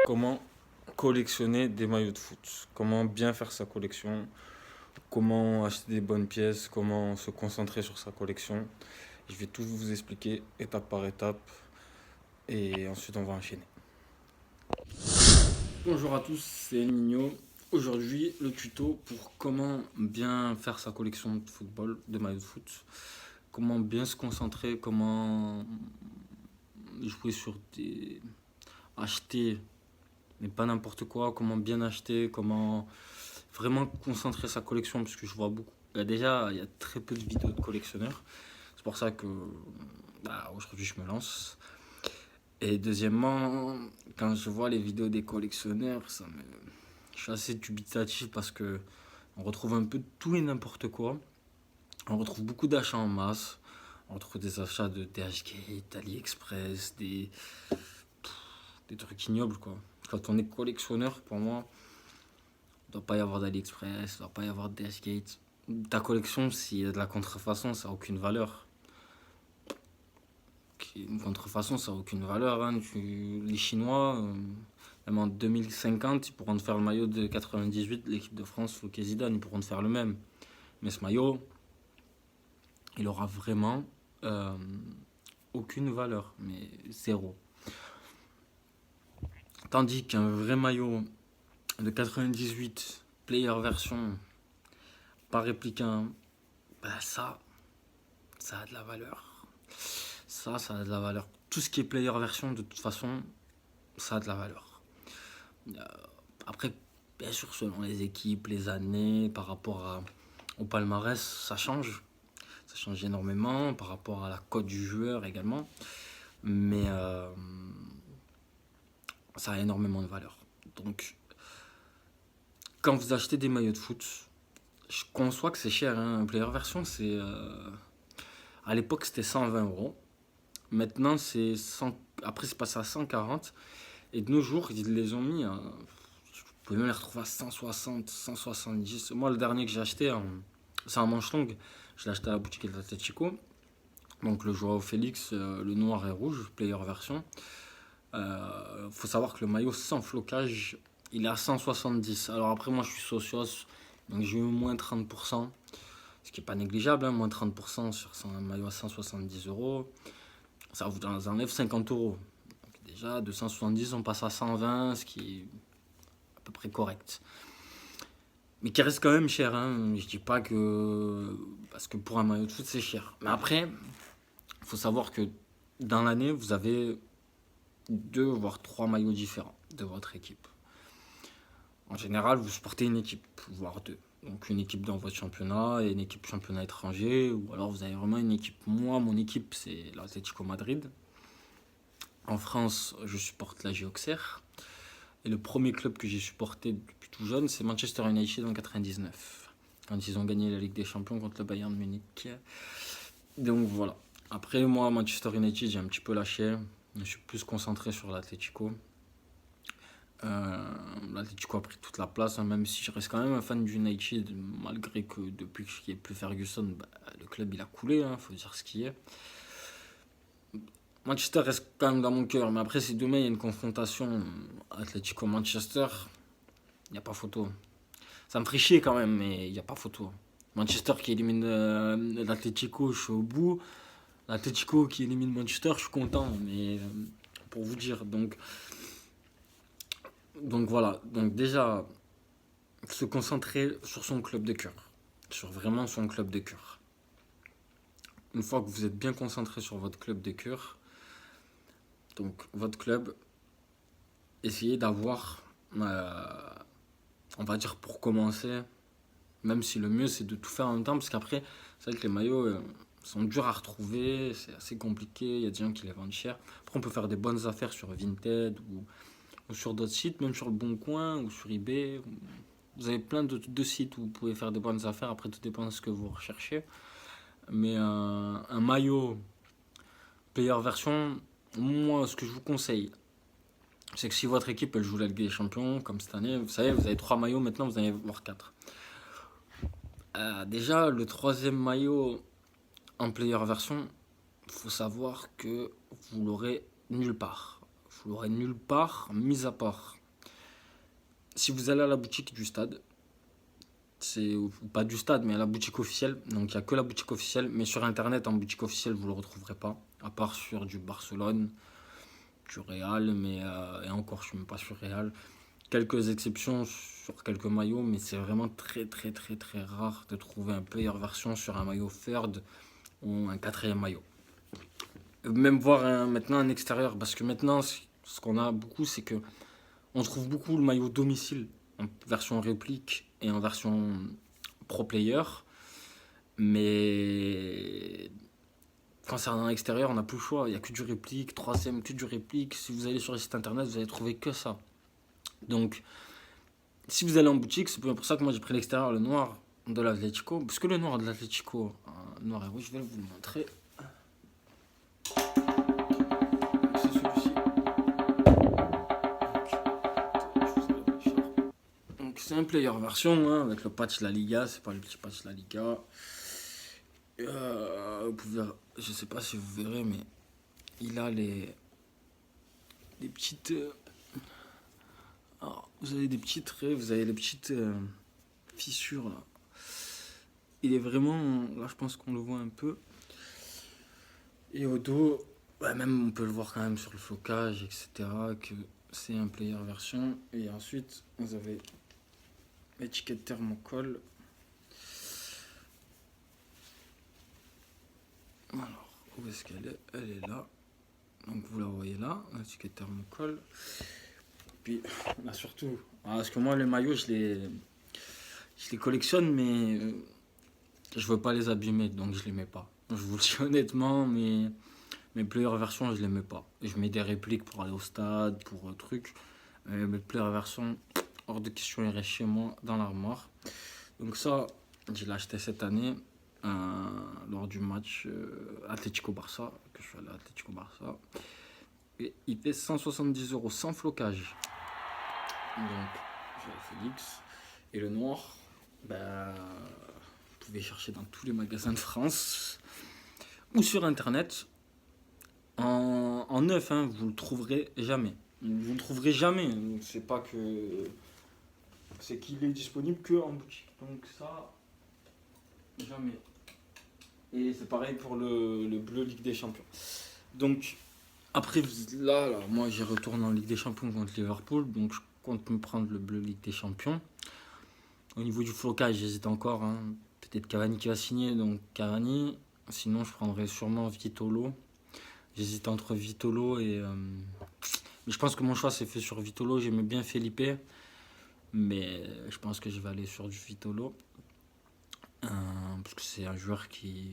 Comment collectionner des maillots de foot? Comment bien faire sa collection? Comment acheter des bonnes pièces? Comment se concentrer sur sa collection? Je vais tout vous expliquer étape par étape et ensuite on va enchaîner. Bonjour à tous, c'est Nino. Aujourd'hui, le tuto pour comment bien faire sa collection de football, de maillots de foot. Comment bien se concentrer, comment jouer sur des... acheter, mais pas n'importe quoi, comment bien acheter, comment vraiment concentrer sa collection, parce que je vois beaucoup. Il y a très peu de vidéos de collectionneurs. C'est pour ça que aujourd'hui je me lance. Et deuxièmement, quand je vois les vidéos des collectionneurs, je suis assez dubitatif parce que on retrouve un peu tout et n'importe quoi. On retrouve beaucoup d'achats en masse. On retrouve des achats de THG, AliExpress, des trucs ignobles quoi. Quand on est collectionneur, pour moi, il ne doit pas y avoir d'AliExpress, il ne doit pas y avoir de Dashgate. Ta collection, s'il y a de la contrefaçon, ça n'a aucune valeur. Une contrefaçon, ça n'a aucune valeur. Hein. Les Chinois, même en 2050, ils pourront te faire le maillot de 98 de l'équipe de France, Fouquet Zidane, ils pourront te faire le même. Mais ce maillot, il aura vraiment euh, aucune valeur, mais zéro. Tandis qu'un vrai maillot de 98, player version, pas répliquant, ça a de la valeur. Ça a de la valeur. Tout ce qui est player version, de toute façon, ça a de la valeur. Euh, Après, bien sûr, selon les équipes, les années, au palmarès, ça change. Ça change énormément par rapport à la cote du joueur également. Mais ça a énormément de valeur. Donc, quand vous achetez des maillots de foot, je conçois que c'est cher. Hein. Un player version, à l'époque, c'était 120 euros. Maintenant, c'est 100. Après, c'est passé à 140. Et de nos jours, ils les ont mis à... Vous pouvez même les retrouver à 160, 170. Moi, le dernier que j'ai acheté, c'est un manche longue. Je l'ai acheté à la boutique de l'Atletico. Donc le Joao Félix, le noir et rouge, player version. Faut savoir que le maillot sans flocage, il est à 170. Alors après, moi, je suis socios. Donc j'ai eu moins 30%. Ce qui n'est pas négligeable, hein, moins 30% sur un maillot à 170 euros. Ça vous enlève 50 euros. Donc déjà, de 170, on passe à 120, ce qui est à peu près correct. Mais qui reste quand même cher. Hein. Je dis pas que. Parce que pour un maillot de foot, c'est cher. Mais après, il faut savoir que dans l'année, vous avez deux voire trois maillots différents de votre équipe. En général, vous supportez une équipe, voire deux. Donc une équipe dans votre championnat et une équipe championnat étranger. Ou alors vous avez vraiment une équipe. Moi, mon équipe, c'est l'Atlético Madrid. En France, je supporte la Auxerre. Et le premier club que j'ai supporté depuis tout jeune, c'est Manchester United en 99. Quand ils ont gagné la Ligue des Champions contre le Bayern de Munich. Donc voilà. Après, moi, Manchester United, j'ai un petit peu lâché. Je suis plus concentré sur l'Atlético. L'Atlético a pris toute la place, hein, même si je reste quand même un fan du United, malgré que depuis qu'il n'y ait plus Ferguson, le club il a coulé, hein, faut dire ce qui est. Manchester reste quand même dans mon cœur, mais après, si demain il y a une confrontation Atlético-Manchester, il n'y a pas photo. Ça me ferait chier quand même, mais il n'y a pas photo. Manchester qui élimine l'Atlético, je suis au bout. L'Atlético qui élimine Manchester, je suis content, mais pour vous dire. Donc voilà, donc déjà, se concentrer sur son club de cœur. Sur vraiment son club de cœur. Une fois que vous êtes bien concentré sur votre club de cœur, donc votre club, essayez d'avoir, on va dire pour commencer, même si le mieux c'est de tout faire en même temps, parce qu'après, c'est vrai que les maillots sont durs à retrouver, c'est assez compliqué, il y a des gens qui les vendent cher. Après, on peut faire des bonnes affaires sur Vinted ou sur d'autres sites, même sur le Bon Coin ou sur eBay. Vous avez plein de sites où vous pouvez faire des bonnes affaires, après tout dépend de ce que vous recherchez. Mais un maillot player version, moi ce que je vous conseille, c'est que si votre équipe elle joue la Ligue des Champions, comme cette année, vous savez, vous avez 3 maillots, maintenant vous allez avoir 4. Déjà, le troisième maillot en player version, il faut savoir que vous l'aurez nulle part. vous l'aurez nulle part, mis à part si vous allez à la boutique du stade. Ou pas du stade, mais à la boutique officielle. Donc il n'y a que la boutique officielle, mais sur internet, en boutique officielle, vous ne le retrouverez pas, à part sur du Barcelone, du Real, et encore, je ne suis même pas sur Real. Quelques exceptions sur quelques maillots, mais c'est vraiment très très très très rare de trouver un player version sur un maillot third ou un quatrième maillot. Même voir maintenant un extérieur, parce que maintenant, ce qu'on a beaucoup, c'est que on trouve beaucoup le maillot domicile en version réplique et en version pro player, mais concernant l'extérieur, on n'a plus le choix. Il n'y a que du réplique, troisième, que du réplique. Si vous allez sur le site internet, vous allez trouver que ça. Donc, si vous allez en boutique, c'est pour ça que moi j'ai pris l'extérieur, le noir de l'Atlético. Parce que le noir de l'Atlético, noir et rouge, je vais vous le montrer. C'est celui-ci. Donc, c'est un player version avec le patch La Liga. C'est pas le petit patch La Liga. Vous pouvez, je sais pas si vous verrez, mais il a des petites. Alors, vous avez des petits traits, vous avez des petites fissures là. Il est vraiment. Là, je pense qu'on le voit un peu. Et au dos, même on peut le voir quand même sur le flocage, etc. Que c'est un player version. Et ensuite, vous avez l'étiquette thermocol. Alors, où est-ce qu'elle est? Elle est là. Donc vous la voyez là, l'étiquette thermocol. Puis on a surtout. Parce que moi, les maillots, je les collectionne, mais je veux pas les abîmer, donc je les mets pas. Je vous le dis honnêtement, mes player versions, je les mets pas. Je mets des répliques pour aller au stade, pour trucs. Mes player versions, hors de question, ils restent chez moi dans l'armoire. Donc ça, je l'ai acheté cette année lors du match Atlético-Barça, que je suis allé à Atlético-Barça. Et il fait 170 € sans flocage. Donc, j'ai Félix. Et le noir, vous pouvez chercher dans tous les magasins de France ou sur internet. En neuf, vous le trouverez jamais. Vous le trouverez jamais. Donc, c'est pas que. C'est qu'il est disponible que en boutique. Donc, ça, jamais. Et c'est pareil pour le bleu Ligue des Champions. Donc, après, là, moi, j'y retourne en Ligue des Champions contre Liverpool. Donc, je compte me prendre le bleu Ligue des Champions. Au niveau du flocage, j'hésite encore. Peut-être Cavani qui va signer. Donc, Cavani. Sinon, je prendrais sûrement Vitolo. J'hésite entre Vitolo et. Mais je pense que mon choix s'est fait sur Vitolo. J'aimais bien Felipe. Mais je pense que je vais aller sur du Vitolo. Parce que c'est un joueur qui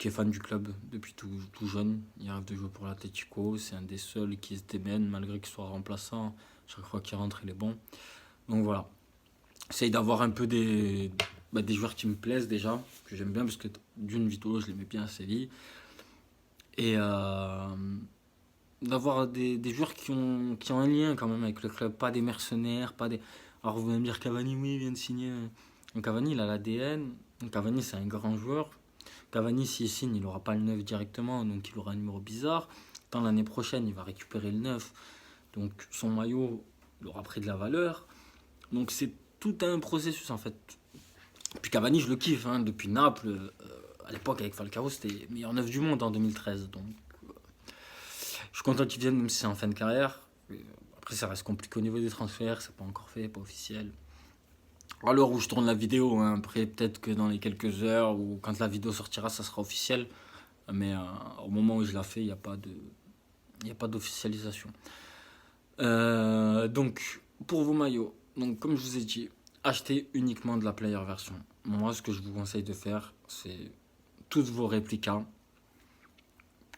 est fan du club depuis tout jeune. Il rêve de jouer pour l'Atlético. C'est un des seuls qui se démène malgré qu'il soit remplaçant. Chaque fois qu'il rentre, il est bon. Donc voilà. J'essaye d'avoir un peu des joueurs qui me plaisent déjà, que j'aime bien, parce que d'une Vitolo, je l'aimais bien à Séville. Et d'avoir des joueurs qui ont un lien quand même avec le club, pas des mercenaires, pas des. Alors vous allez me dire Cavani, oui, il vient de signer. Cavani, il a l'ADN. Cavani, c'est un grand joueur. Cavani, s'il signe, il n'aura pas le 9 directement, donc il aura un numéro bizarre. Dans l'année prochaine, il va récupérer le 9. Donc son maillot, il aura pris de la valeur. Donc c'est tout un processus en fait. Puis Cavani, je le kiffe, depuis Naples. À l'époque, avec Falcao, c'était le meilleur 9 du monde en 2013. Donc je suis content qu'il vienne, même si c'est en fin de carrière. Après, ça reste compliqué au niveau des transferts, c'est pas encore fait, pas officiel. À l'heure où je tourne la vidéo, après peut-être que dans les quelques heures ou quand la vidéo sortira, ça sera officiel. Mais au moment où je la fais, il n'y a pas d'officialisation. Donc, pour vos maillots, donc, comme je vous ai dit, achetez uniquement de la player version. Moi, ce que je vous conseille de faire, c'est tous vos réplicas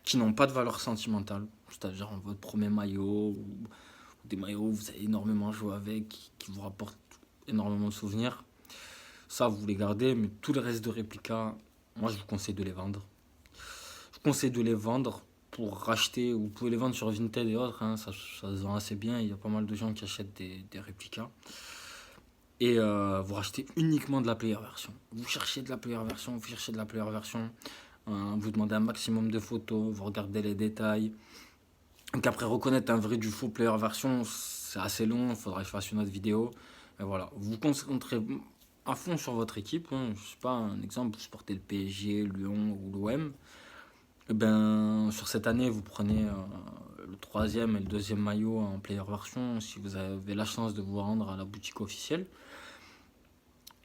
qui n'ont pas de valeur sentimentale, c'est-à-dire votre premier maillot ou des maillots où vous avez énormément joué avec, qui vous rapportent énormément de souvenirs. Ça, vous les gardez, mais tout le reste de réplicas, moi, je vous conseille de les vendre. Je vous conseille de les vendre pour racheter, ou vous pouvez les vendre sur Vinted et autres, ça se vend assez bien, il y a pas mal de gens qui achètent des réplicas. Et vous rachetez uniquement de la player version. Vous cherchez de la player version, vous demandez un maximum de photos, vous regardez les détails, Donc après, reconnaître un vrai du faux player version, c'est assez long, il faudra que je fasse une autre vidéo. Mais voilà, vous vous concentrez à fond sur votre équipe, hein. Je sais pas, un exemple, vous supportez le PSG, Lyon ou l'OM. Eh ben, sur cette année, vous prenez le troisième et le deuxième maillot en player version si vous avez la chance de vous rendre à la boutique officielle.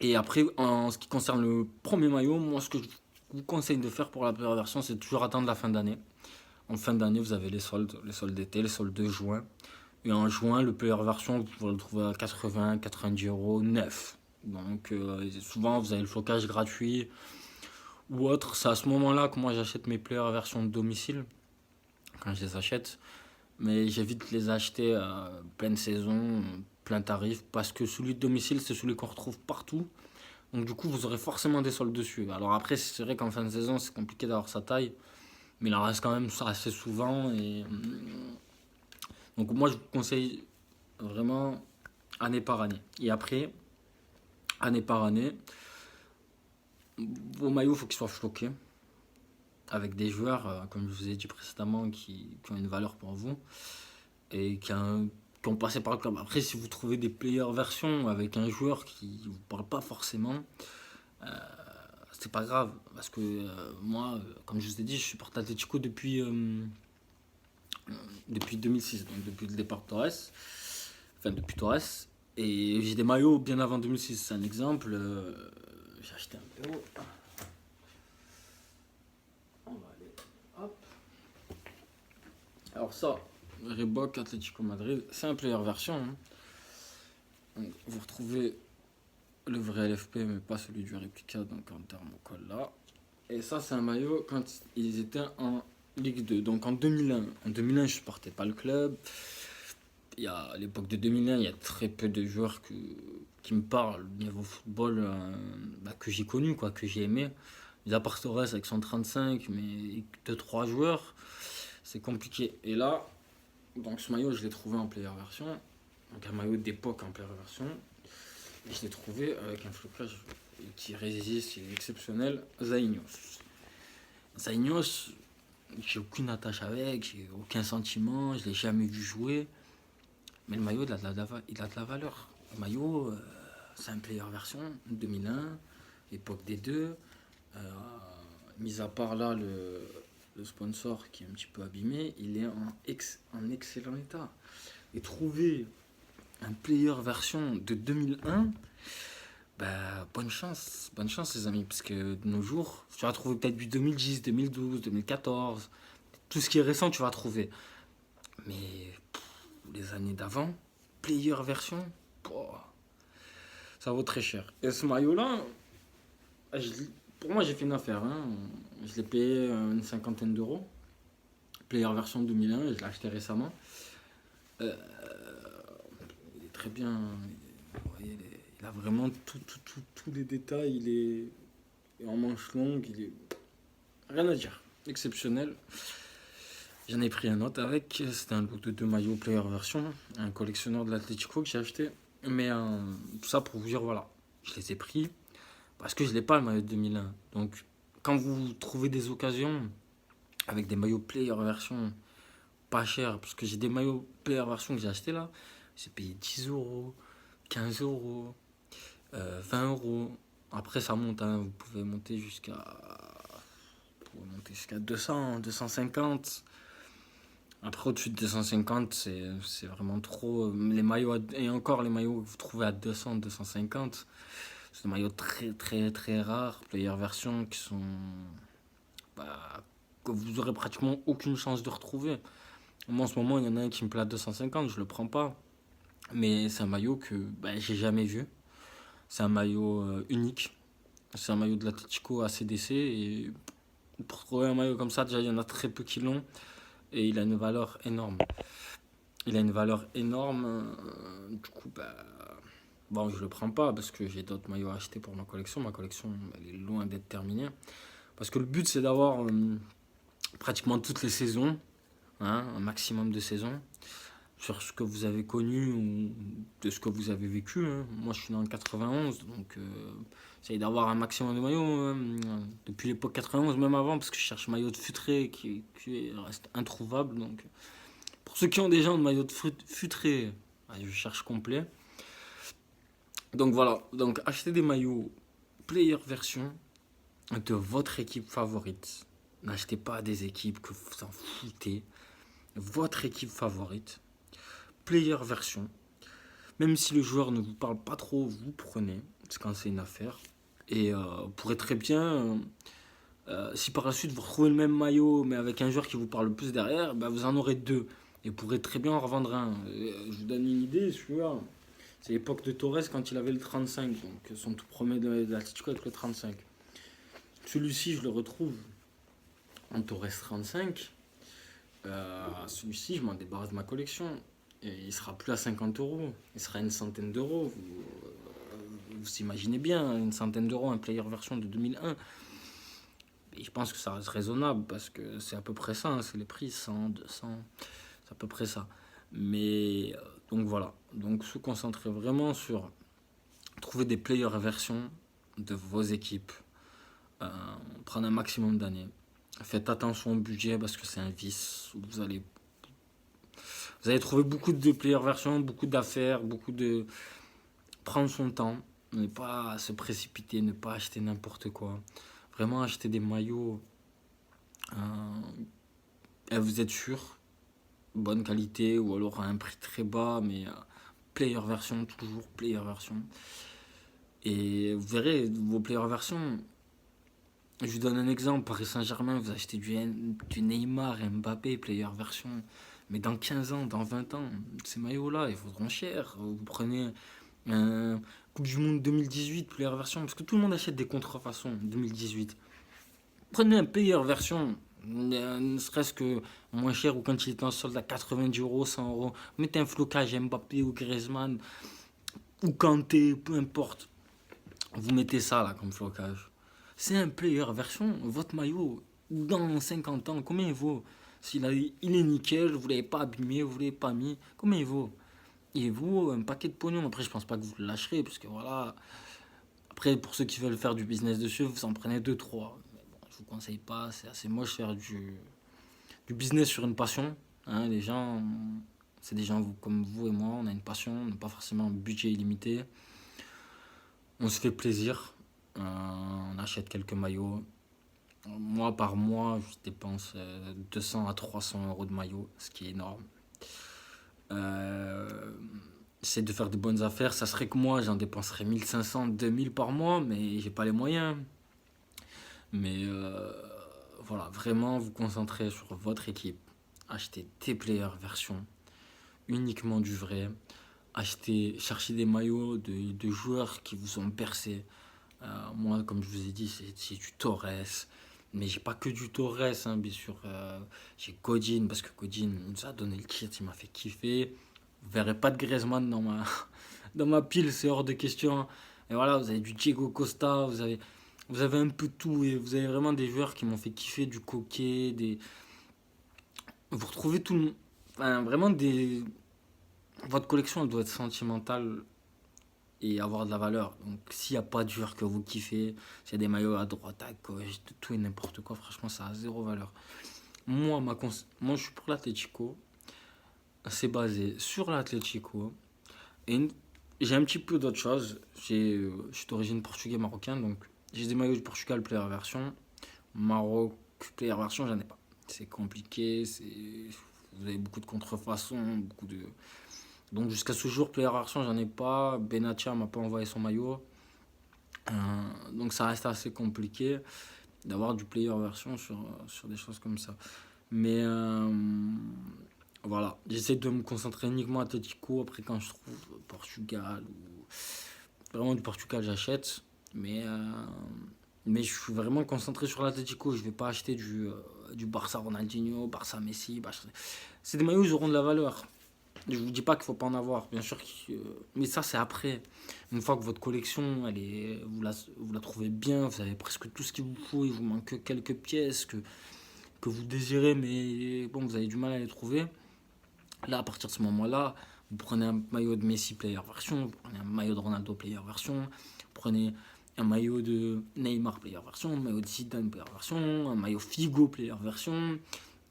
Et après, en ce qui concerne le premier maillot, moi, ce que je vous conseille de faire pour la player version, c'est toujours attendre la fin d'année. En fin d'année, vous avez les soldes d'été, les soldes de juin. Et en juin, le player version, vous pouvez le trouver à 80, 90 euros neuf. Donc, souvent, vous avez le flocage gratuit ou autre. C'est à ce moment-là que moi, j'achète mes player version de domicile, quand je les achète. Mais j'évite de les acheter à pleine saison, plein tarif, parce que celui de domicile, c'est celui qu'on retrouve partout. Donc du coup, vous aurez forcément des soldes dessus. Alors après, c'est vrai qu'en fin de saison, c'est compliqué d'avoir sa taille, mais il en reste quand même assez souvent. Donc moi, je vous conseille vraiment année par année. Et après, année par année, vos maillots, il faut qu'ils soient floqués, avec des joueurs, comme je vous ai dit précédemment, qui ont une valeur pour vous, et qui ont passé par le club. Après, si vous trouvez des players version avec un joueur qui ne vous parle pas forcément, c'est pas grave. Parce que moi, comme je vous ai dit, je supporte Atletico depuis 2006, donc depuis le départ de Torres. Enfin, depuis Torres. Et j'ai des maillots bien avant 2006. C'est un exemple. J'ai acheté un maillot. On va aller. Hop. Alors, ça, Reebok Atlético Madrid, c'est un player version, hein. Donc, vous retrouvez le vrai LFP, mais pas celui du réplica, donc en thermocol là. Et ça, c'est un maillot quand ils étaient en Ligue 2, donc en 2001. En 2001, je supportais pas le club. À l'époque de 2001, il y a très peu de joueurs qui me parlent niveau football, que j'ai connu, quoi, que j'ai aimé. Mis à part Torres avec son 35, mais 2-3 joueurs, c'est compliqué. Et là, donc ce maillot, je l'ai trouvé en player version. Donc un maillot d'époque en player version. Et je l'ai trouvé avec un flocage qui résiste, qui est exceptionnel. Zaïnios. Zaïnios, j'ai aucune attache avec, j'ai aucun sentiment, je l'ai jamais vu jouer. Mais le maillot, il a de la valeur. Le maillot, c'est un player version 2001, époque des deux. Euh, Mis à part là le sponsor qui est un petit peu abîmé, il est en excellent état. Et trouver un player version de 2001, bah, bonne chance les amis, parce que de nos jours, tu vas trouver peut-être du 2010, 2012, 2014, tout ce qui est récent tu vas trouver. Mais les années d'avant, player version, pouah, ça vaut très cher. Et ce maillot-là, pour moi j'ai fait une affaire, hein. Je l'ai payé une cinquantaine d'euros. Player version 2001, je l'ai acheté récemment. Euh, il est très bien. Vous voyez, il a vraiment tous les détails. Il est en manche longue. Il est rien à dire. Exceptionnel. J'en ai pris un autre avec. C'était un lot de deux maillots player version. Un collectionneur de l'Atlético que j'ai acheté. Mais tout ça pour vous dire, voilà. Je les ai pris parce que je l'ai pas le maillot de 2001. Donc quand vous trouvez des occasions avec des maillots player version pas cher, parce que j'ai des maillots player version que j'ai acheté là, j'ai payé 10 euros, 15 euros, 20 euros. Après, ça monte, hein, vous pouvez monter jusqu'à 200, 250. Après, au-dessus de 250, c'est vraiment trop. Les maillots, et encore les maillots que vous trouvez à 200, 250, c'est des maillots très, très, très rares, player version, qui sont. Bah, que vous aurez pratiquement aucune chance de retrouver. Moi, en ce moment, il y en a un qui me plaît à 250, je le prends pas. Mais c'est un maillot que bah, j'ai jamais vu. C'est un maillot unique. C'est un maillot de l'Atlético à CDC. Et pour trouver un maillot comme ça, déjà, il y en a très peu qui l'ont. Et il a une valeur énorme. Il a une valeur énorme. Du coup, bah, bon, je le prends pas parce que j'ai d'autres maillots à acheter pour ma collection. Ma collection, elle est loin d'être terminée. Parce que le but, c'est d'avoir pratiquement toutes les saisons, hein, un maximum de saisons, sur ce que vous avez connu ou de ce que vous avez vécu, hein. Moi, je suis né en 91, donc j'essaye d'avoir un maximum de maillots, hein, depuis l'époque 91, même avant, parce que je cherche un maillot de Futré qui reste introuvable. Donc, Pour ceux qui ont déjà un maillot de futré, je cherche complet. Donc voilà, donc achetez des maillots player version de votre équipe favorite. N'achetez pas des équipes que vous en foutez. Votre équipe favorite, player version. Même si le joueur ne vous parle pas trop, vous prenez, c'est quand c'est une affaire. Et vous pourrez très bien, si par la suite vous retrouvez le même maillot, mais avec un joueur qui vous parle plus derrière, bah vous en aurez deux. Et vous pourrez très bien en revendre un. Je vous donne une idée, celui-là, c'est l'époque de Torres quand il avait le 35, donc son tout premier de l'Atlético avec le 35. Celui-ci, je le retrouve en Torres 35. Celui-ci, je m'en débarrasse de ma collection. Et il sera plus à 50 euros, il sera à une centaine d'euros. Vous imaginez bien, une centaine d'euros, un player version de 2001. Et je pense que ça reste raisonnable parce que c'est à peu près ça, hein, c'est les prix 100, 200, c'est à peu près ça. Mais donc voilà, donc se concentrer vraiment sur trouver des player versions de vos équipes, prendre un maximum d'années. Faites attention au budget parce que c'est un vice. Vous allez trouver beaucoup de player versions, beaucoup d'affaires, beaucoup de prendre son temps, ne pas se précipiter, ne pas acheter n'importe quoi. Vraiment acheter des maillots, et vous êtes sûr, bonne qualité ou alors à un prix très bas, mais player version, toujours player version. Et vous verrez, vos player version, je vous donne un exemple, Paris Saint-Germain, vous achetez du Neymar, Mbappé, player version. Mais dans 15 ans, dans 20 ans, ces maillots-là, ils vaudront cher. Vous prenez un Coupe du Monde 2018, player version, parce que tout le monde achète des contrefaçons 2018. Prenez un player version, ne serait-ce que moins cher ou quand il est en solde à 90 euros, 100 euros. Mettez un flocage Mbappé ou Griezmann ou Kanté, peu importe. Vous mettez ça là comme flocage. C'est un player version, votre maillot, dans 50 ans, combien il vaut? Il est nickel, vous ne l'avez pas abîmé, vous ne l'avez pas mis, combien il vaut? Il vaut un paquet de pognon. Après, je pense pas que vous le lâcherez, parce que voilà. Après, pour ceux qui veulent faire du business dessus, vous en prenez deux trois. Mais bon, je vous conseille pas, c'est assez moche faire du business sur une passion. Hein, les gens, c'est des gens comme vous et moi, on a une passion, on n'a pas forcément un budget illimité. On se fait plaisir, on achète quelques maillots. Moi, par mois, je dépense 200 à 300 euros de maillots, ce qui est énorme. Euh, J'essaie de faire de bonnes affaires. Ça serait que moi, j'en dépenserais 1500, 2000 par mois, mais j'ai pas les moyens. Mais voilà, vraiment vous concentrer sur votre équipe. Achetez des players version, uniquement du vrai. Cherchez des maillots de joueurs qui vous ont percé. Moi, comme je vous ai dit, c'est du Torres. Mais j'ai pas que du Torres, hein, bien sûr. J'ai Godin, parce que Godin nous a donné le titre, il m'a fait kiffer. Vous verrez pas de Griezmann dans ma pile, c'est hors de question. Et voilà, vous avez du Diego Costa, vous avez un peu tout. Et vous avez vraiment des joueurs qui m'ont fait kiffer, du Coquet, vous retrouvez tout le. Enfin, vraiment des. Votre collection, elle doit être sentimentale et avoir de la valeur. Donc, s'il n'y a pas de joueurs que vous kiffez, s'il y a des maillots à droite, à gauche, de tout et n'importe quoi, franchement, ça a zéro valeur. Moi je suis pour l'Atlético. C'est basé sur l'Atlético. Et j'ai un petit peu d'autres choses. Je suis d'origine portugais marocain, donc j'ai des maillots du Portugal player version. Maroc player version, j'en ai pas. C'est compliqué, vous avez beaucoup de contrefaçons, beaucoup de. Donc jusqu'à ce jour, player version, j'en ai pas. Benatia m'a pas envoyé son maillot. Donc ça reste assez compliqué d'avoir du player version sur des choses comme ça. Mais voilà, j'essaie de me concentrer uniquement à Atletico. Après, quand je trouve Portugal ou vraiment du Portugal, j'achète. Mais je suis vraiment concentré sur l'Atletico. Je vais pas acheter du Barça Ronaldinho, Barça Messi. C'est des maillots qui auront de la valeur. Je vous dis pas qu'il faut pas en avoir, bien sûr. Mais ça, c'est après. Une fois que votre collection, vous la trouvez bien, vous avez presque tout ce qu'il vous faut, il vous manque quelques pièces que vous désirez, mais bon, vous avez du mal à les trouver. Là, à partir de ce moment-là, vous prenez un maillot de Messi player version, vous prenez un maillot de Ronaldo player version, vous prenez un maillot de Neymar player version, un maillot de Zidane player version, un maillot Figo player version,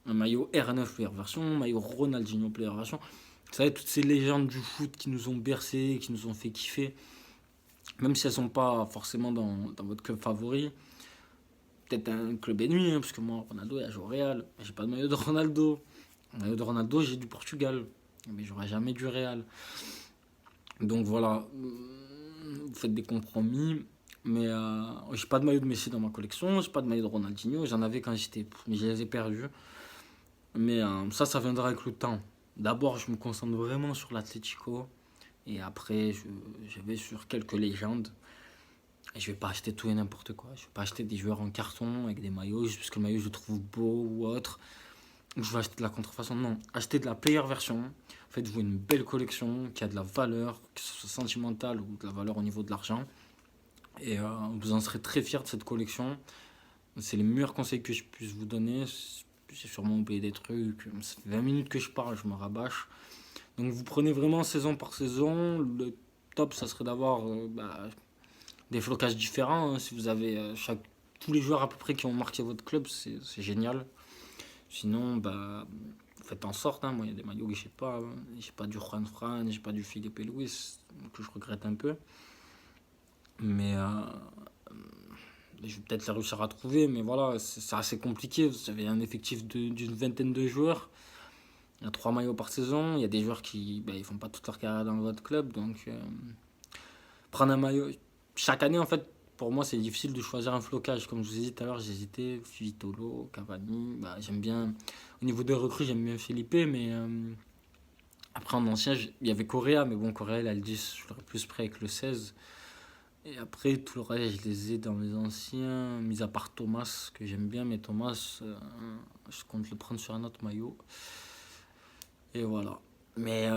un maillot R9 player version, maillot Ronaldinho player version. Vous savez, toutes ces légendes du foot qui nous ont bercés, qui nous ont fait kiffer, même si elles sont pas forcément dans votre club favori, peut-être un club ennemi, hein, parce que moi, Ronaldo, il a joué au Real, j'ai pas de maillot de Ronaldo. Le maillot de Ronaldo, j'ai du Portugal, mais j'aurai jamais du Real. Donc voilà, vous faites des compromis, mais j'ai pas de maillot de Messi dans ma collection, j'ai pas de maillot de Ronaldinho, j'en avais quand j'étais, mais je les ai perdus. Mais ça viendra avec le temps. D'abord, je me concentre vraiment sur l'Atlético, et après, je vais sur quelques légendes. Et je vais pas acheter tout et n'importe quoi. Je vais pas acheter des joueurs en carton avec des maillots juste parce que le maillot je le trouve beau ou autre. Ou je vais acheter de la contrefaçon. Non, achetez de la player version. Faites-vous une belle collection qui a de la valeur, que ce soit sentimentale ou de la valeur au niveau de l'argent. Et vous en serez très fiers de cette collection. C'est les meilleurs conseils que je puisse vous donner. J'ai sûrement oublié des trucs. Ça fait 20 minutes que je parle, je me rabâche. Donc vous prenez vraiment saison par saison. Le top, ça serait d'avoir des flocages différents, hein. Si vous avez tous les joueurs à peu près qui ont marqué votre club, c'est génial. Sinon, faites en sorte, hein. Moi, il y a des maillots que j'ai pas, hein. J'ai pas du Juan Fran, j'ai pas du Felipe Luis, que je regrette un peu. Mais je vais peut-être les réussir à trouver, mais voilà, c'est assez compliqué. Vous avez un effectif d'une vingtaine de joueurs. Il y a 3 maillots par saison. Il y a des joueurs qui ils font pas toute leur carrière dans votre club. Donc, prendre un maillot. Chaque année, en fait, pour moi, c'est difficile de choisir un flocage. Comme je vous ai dit tout à l'heure, j'ai hésité. Vitolo, Cavani. J'aime bien. Au niveau des recrues, j'aime bien Felipe, mais après, en ancien, il y avait Correa, mais bon, Correa, il a le 10, je l'aurais plus prêt avec le 16. Et après, tout le reste, je les ai dans les anciens, mis à part Thomas, que j'aime bien, mais Thomas, je compte le prendre sur un autre maillot. Et voilà. Mais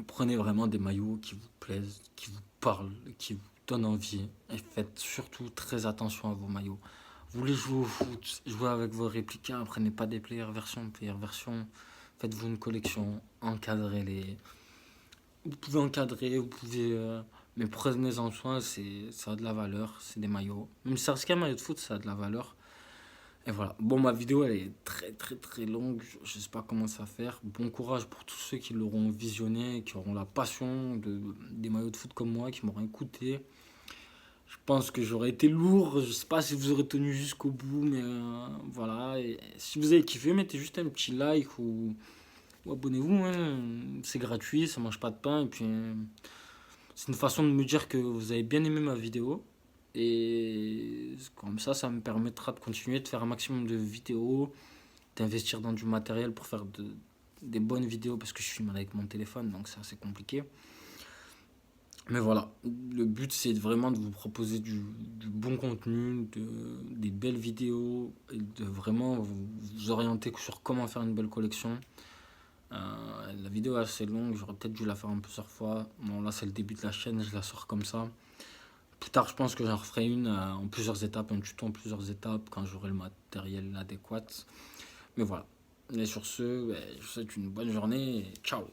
prenez vraiment des maillots qui vous plaisent, qui vous parlent, qui vous donnent envie. Et faites surtout très attention à vos maillots. Vous voulez jouer au foot, jouez avec vos réplicains, prenez pas des player version. Faites-vous une collection, encadrez-les. Vous pouvez encadrer, vous pouvez. Mais prenez-en soin, ça a de la valeur, c'est des maillots. Même si ça reste qu'un maillot de foot, ça a de la valeur. Et voilà. Bon, ma vidéo, elle est très très très longue. Je sais pas comment ça va faire. Bon courage pour tous ceux qui l'auront visionné, qui auront la passion des maillots de foot comme moi, qui m'auront écouté. Je pense que j'aurais été lourd. Je sais pas si vous aurez tenu jusqu'au bout, mais voilà. Et si vous avez kiffé, mettez juste un petit like ou abonnez-vous, hein. C'est gratuit, ça mange pas de pain. Et puis, c'est une façon de me dire que vous avez bien aimé ma vidéo. Et comme ça me permettra de continuer de faire un maximum de vidéos, d'investir dans du matériel pour faire des bonnes vidéos parce que je filme avec mon téléphone, donc c'est assez compliqué. Mais voilà, le but c'est vraiment de vous proposer du bon contenu, des belles vidéos et de vraiment vous orienter sur comment faire une belle collection. La vidéo est assez longue, j'aurais peut-être dû la faire un peu plusieurs fois. Bon, là c'est le début de la chaîne, je la sors comme ça. Plus tard, je pense que j'en referai une en plusieurs étapes, un tuto en plusieurs étapes quand j'aurai le matériel adéquat. Mais voilà. Et sur ce, je vous souhaite une bonne journée et ciao.